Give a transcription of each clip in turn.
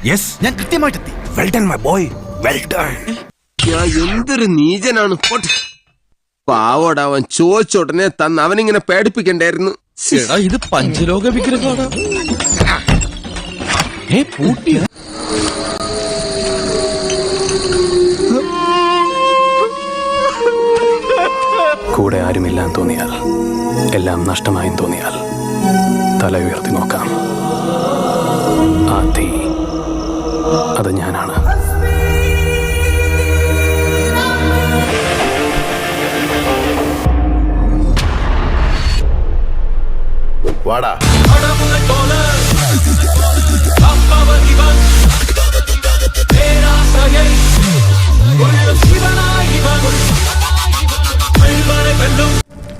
Yes, ഞാൻ കൃത്യമായിട്ടെത്തി. Well done my boy, well done. എന്തൊരു നീചനാണ്. പാവോടവൻ ചോദിച്ചോടനെ തന്ന് അവനിങ്ങനെ പേടിപ്പിക്കണ്ടായിരുന്നു. ഇത് പഞ്ചലോക വിഗ്രഹമാണ്. കൂടെ ആരുമില്ലാന്ന് തോന്നിയാൽ, എല്ലാം നഷ്ടമായും തോന്നിയാൽ തല ഉയർത്തി നോക്കാം. ആ തീ, അത് ഞാനാണ്. വാടാ.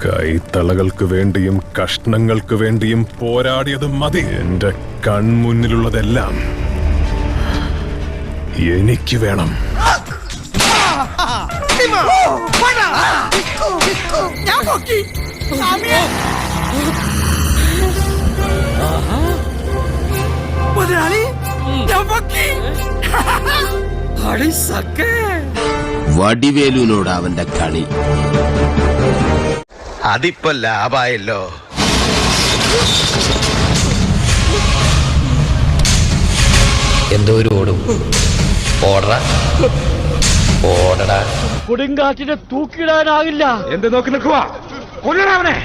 കൈത്തളകൾക്ക് വേണ്ടിയും കഷ്ണങ്ങൾക്ക് വേണ്ടിയും പോരാടിയത് മതി. എന്റെ കൺമുന്നിലുള്ളതെല്ലാം എനിക്ക് വേണം. വടിവേലുവിനോട് അവന്റെ കളി. അതിപ്പോ ലാഭായല്ലോ. എന്തോ ഒരു ഓടും. ഓടടാ. കൊടുങ്കാറ്റിനെ തൂക്കിടാനാകില്ല. എന്ത് നോക്കി നിൽക്കുവാ? കൊല്ലണവനെ.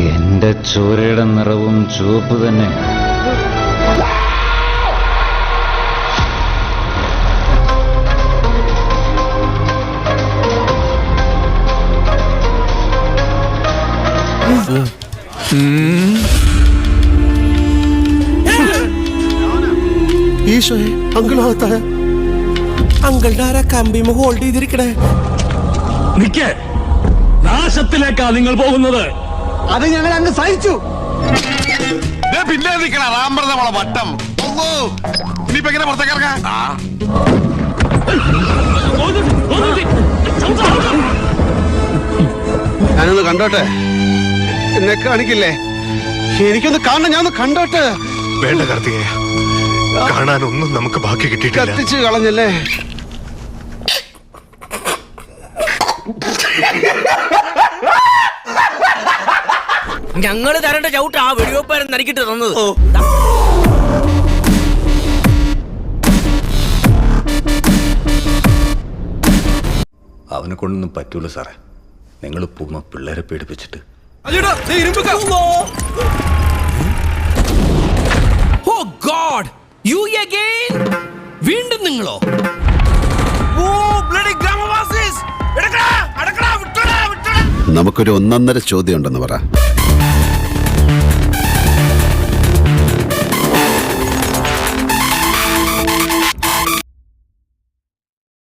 എന്റെ ചോരയുടെ നിറവും ചുവപ്പ് തന്നെ. ഈശോയെ, അങ്കിളാകത്തായ അങ്കിളുടെ ആരാ കമ്പിമ ഹോൾഡ് ചെയ്തിരിക്കണേ? നിക്ക്, നാശത്തിലേക്കാ നിങ്ങൾ പോകുന്നത്. അത് ഞങ്ങൾ അങ്ങ് സഹിച്ചു. പിന്നെ നിൽക്കണ റാമ്പറ വട്ടം. ഇനിയിപ്പോ എങ്ങനെ പുറത്തേക്ക് ഇറങ്ങാം? ഞാനൊന്ന് കണ്ടോട്ടെ. എന്നെ കാണിക്കില്ലേ? എനിക്കൊന്ന് കാണണം, ഞാനൊന്ന് കണ്ടോട്ടെ. വേണ്ട കാർത്തികേയ, കാണാനൊന്നും നമുക്ക് ബാക്കി കിട്ടിയിട്ടില്ല. കത്തിച്ച് കളഞ്ഞല്ലേ? ഞങ്ങള് തരേണ്ട ചവിട്ട് ആ വെടിവെപ്പാരൻ നരിക്കിട്ട് തന്നത്. അവനെ കൊണ്ടൊന്നും പറ്റൂല സാറേ. നിങ്ങൾ പൂമ പിള്ളേരെ പേടിപ്പിച്ചിട്ട്. വീണ്ടും നിങ്ങളോ? നമുക്കൊരു 1.5 ചോദ്യം ഉണ്ടെന്ന് പറ.